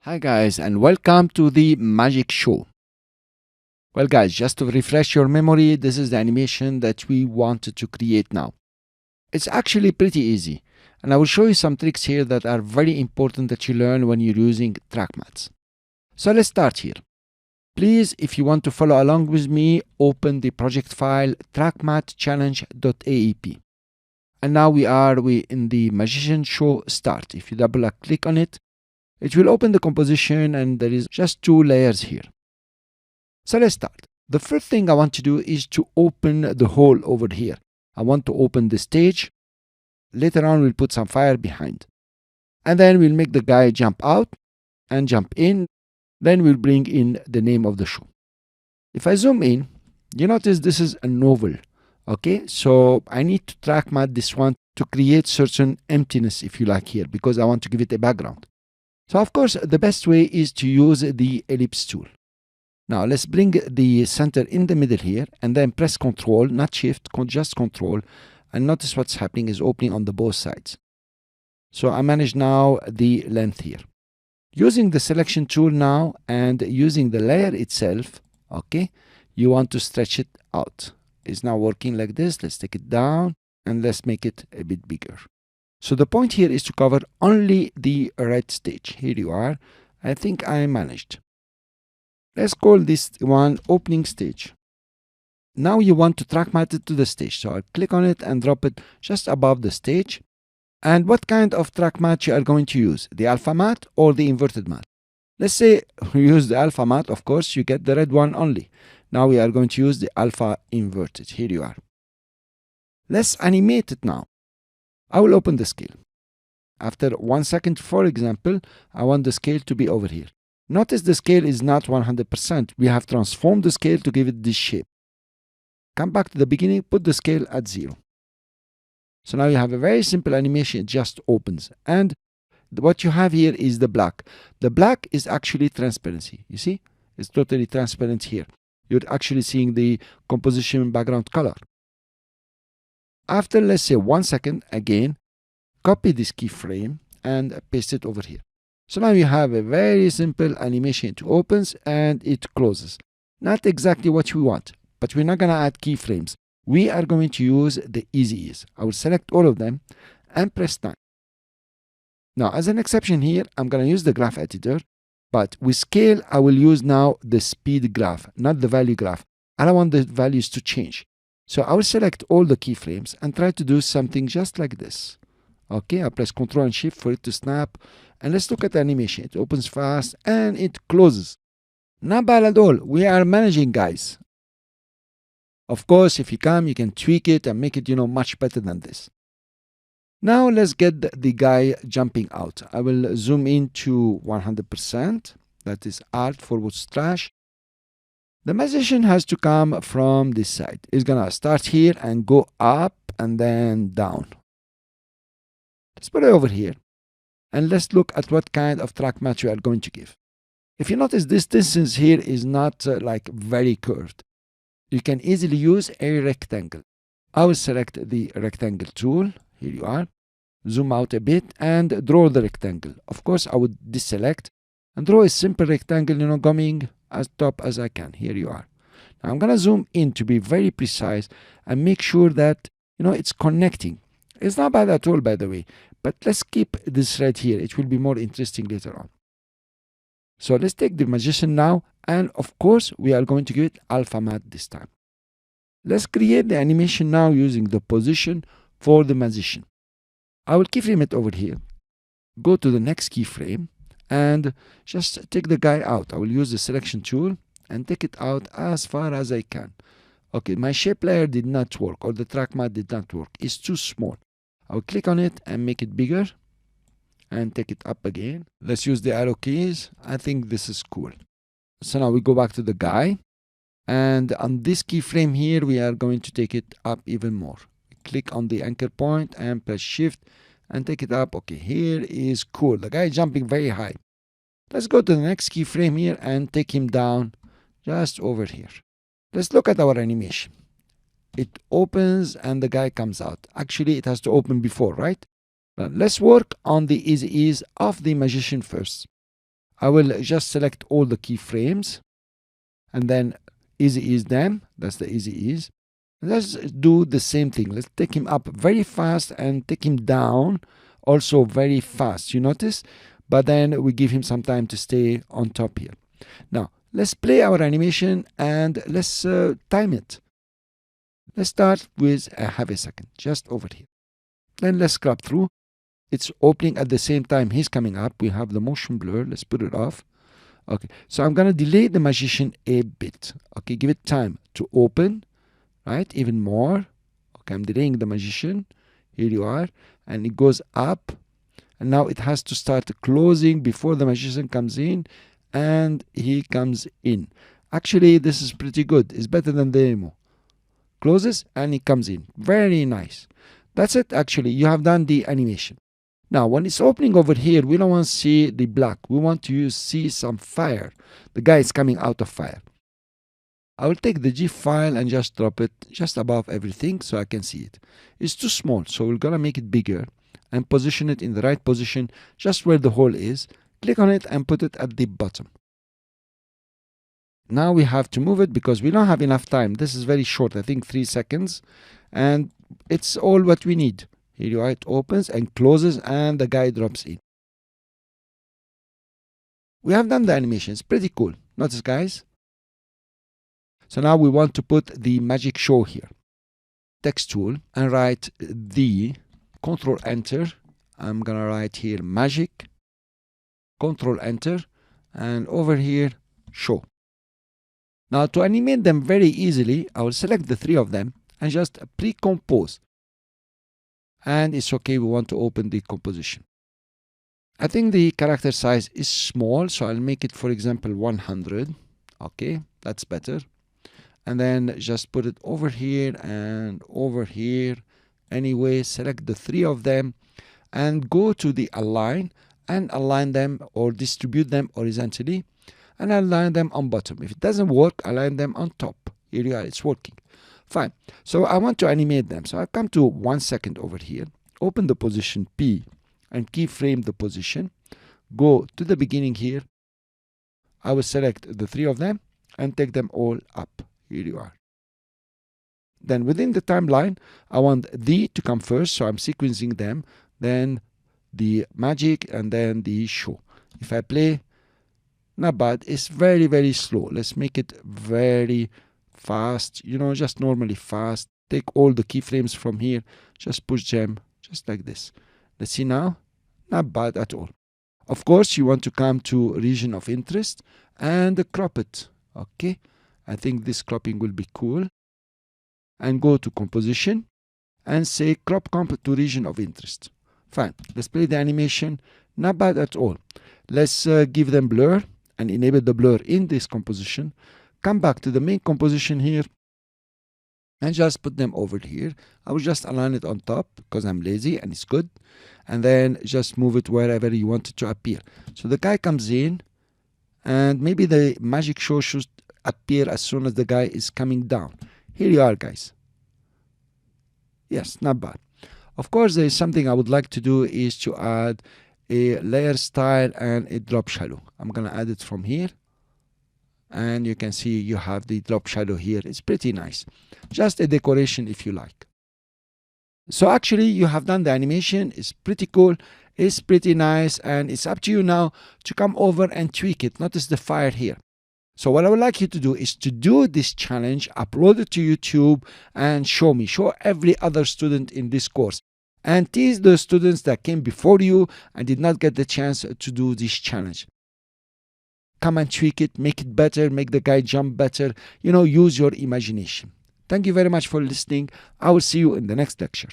Hi guys, and welcome to the Magic Show. Well guys, just to refresh your memory, this is the animation that we wanted to create now. It's actually pretty easy, and I will show you some tricks here that are very important that you learn when you're using track mattes. So let's start here. Please, if you want to follow along with me, open the project file trackmattechallenge.aep. And now we in the Magician Show start. If you double click on it, it will open the composition and there is just two layers here. So let's start. The first thing I want to do is to open the hole over here. I want to open the stage. Later on we'll put some fire behind. And then we'll make the guy jump out and jump in. Then we'll bring in the name of the show. If I zoom in, you notice this is a novel. Okay, so I need to track matte this one to create certain emptiness, if you like, here, because I want to give it a background. So of course, the best way is to use the ellipse tool. Now let's bring the center in the middle here and then press Ctrl, not Shift, just Ctrl, and notice what's happening is opening on the both sides. So I manage now the length here. Using the selection tool now and using the layer itself, okay, you want to stretch it out. It's now working like this. Let's take it down and let's make it a bit bigger. So the point here is to cover only the right stage. Here you are. I think I managed. Let's call this one opening stage. Now you want to track matte it to the stage. So I'll click on it and drop it just above the stage. And what kind of track matte you are going to use? The alpha matte or the inverted matte? Let's say we use the alpha matte. Of course, you get the red one only. Now we are going to use the alpha inverted. Here you are. Let's animate it now. I will open the scale. After 1 second, for example, I want the scale to be over here. Notice the scale is not 100%. We have transformed the scale to give it this shape. Come back to the beginning, put the scale at 0. So now you have a very simple animation. It just opens. And what you have here is the black. The black is actually transparency. You see? It's totally transparent here. You're actually seeing the composition background color. After, let's say, 1 second, again, copy this keyframe and paste it over here. So now you have a very simple animation. It opens and it closes. Not exactly what we want, but we're not going to add keyframes. We are going to use the easy ease. I will select all of them and press 9. Now, as an exception here, I'm going to use the graph editor, but with scale, I will use now the speed graph, not the value graph. I don't want the values to change. So I will select all the keyframes and try to do something just like this. Okay, I press Ctrl and Shift for it to snap. And let's look at the animation. It opens fast and it closes. Not bad at all. We are managing, guys. Of course, if you can tweak it and make it, much better than this. Now let's get the guy jumping out. I will zoom in to 100%. That is Alt//. The magician has to come from this side. It's gonna start here and go up and then down. Let's put it over here. And let's look at what kind of track matte you are going to give. If you notice, this distance here is not like very curved. You can easily use a rectangle. I will select the rectangle tool. Here you are. Zoom out a bit and draw the rectangle. Of course, I would deselect and draw a simple rectangle, going as top as I can. Here you are. Now I'm going to zoom in to be very precise and make sure that, it's connecting. It's not bad at all, by the way, but let's keep this right here. It will be more interesting later on. So let's take the magician now, and of course, we are going to give it alpha matte this time. Let's create the animation now using the position for the magician. I will keyframe it over here. Go to the next keyframe and just take the guy out. I will use the selection tool and take it out as far as I can. Okay, my shape layer did not work, or the track matte did not work. It's too small. I will click on it and make it bigger and take it up again. Let's use the arrow keys. I think this is cool. So now we go back to the guy, and on this keyframe here, we are going to take it up even more. Click on the anchor point and press Shift and take it up. Okay, here is cool. The guy is jumping very high. Let's go to the next keyframe here and take him down just over here. Let's look at our animation. It opens and the guy comes out. Actually, it has to open before, right? But let's work on the easy ease of the magician first. I will just select all the keyframes and then easy ease them. That's the easy ease. Let's do the same thing. Let's take him up very fast and take him down also very fast. You notice? But then we give him some time to stay on top here. Now, let's play our animation and let's time it. Let's start with half a second, just over here. Then let's scrub through. It's opening at the same time he's coming up. We have the motion blur. Let's put it off. Okay, so I'm going to delay the magician a bit. Okay, give it time to open, right? Even more. Okay, I'm delaying the magician. Here you are. And it goes up. And now it has to start closing before the magician comes in. And he comes in. Actually, this is pretty good. It's better than the demo. Closes and he comes in. Very nice. That's it, actually. You have done the animation. Now, when it's opening over here, we don't want to see the black. We want to see some fire. The guy is coming out of fire. I will take the GIF file and just drop it just above everything so I can see it. It's too small, so we're going to make it bigger and position it in the right position, just where the hole is. Click on it and put it at the bottom. Now we have to move it because we don't have enough time. This is very short, I think 3 seconds. And it's all what we need. Here you are, it opens and closes and the guy drops in. We have done the animation. It's pretty cool. Notice, guys. So now we want to put the magic show here. Text tool and write the Control Enter. I'm going to write here magic. Control Enter. And over here, show. Now to animate them very easily, I will select the 3 of them and just pre-compose. And it's okay, we want to open the composition. I think the character size is small, so I'll make it, for example, 100. Okay, that's better. And then just put it over here and over here. Anyway, select the 3 of them and go to the align and align them or distribute them horizontally and align them on bottom. If it doesn't work, align them on top. Here you are, it's working. Fine. So I want to animate them. So I come to 1 second over here, open the position P and keyframe the position. Go to the beginning here. I will select the 3 of them and take them all up. Here you are. Then within the timeline, I want the to come first. So I'm sequencing them. Then the magic and then the show. If I play, not bad. It's very, very slow. Let's make it very fast, you know, just normally fast. Take all the keyframes from here, just push them just like this. Let's see now. Not bad at all. Of course, you want to come to region of interest and crop it. Okay, I think this cropping will be cool. And go to composition and say crop comp to region of interest. Fine. Let's play the animation. Not bad at all. Let's give them blur and enable the blur in this composition. Come back to the main composition here and just put them over here. I will just align it on top because I'm lazy and it's good. And then just move it wherever you want it to appear. So the guy comes in and maybe the magic show should appear as soon as the guy is coming down. Here you are, guys. Yes, not bad. Of course, there is something I would like to do is to add a layer style and a drop shadow. I'm going to add it from here. And you can see you have the drop shadow here. It's pretty nice. Just a decoration if you like. So actually you have done the animation. It's pretty cool. It's pretty nice. And it's up to you now to come over and tweak it. Notice the fire here. So what I would like you to do is to do this challenge, upload it to YouTube and show me. Show every other student in this course. And tease the students that came before you and did not get the chance to do this challenge. Come and tweak it, make it better, make the guy jump better. You know, use your imagination. Thank you very much for listening. I will see you in the next lecture.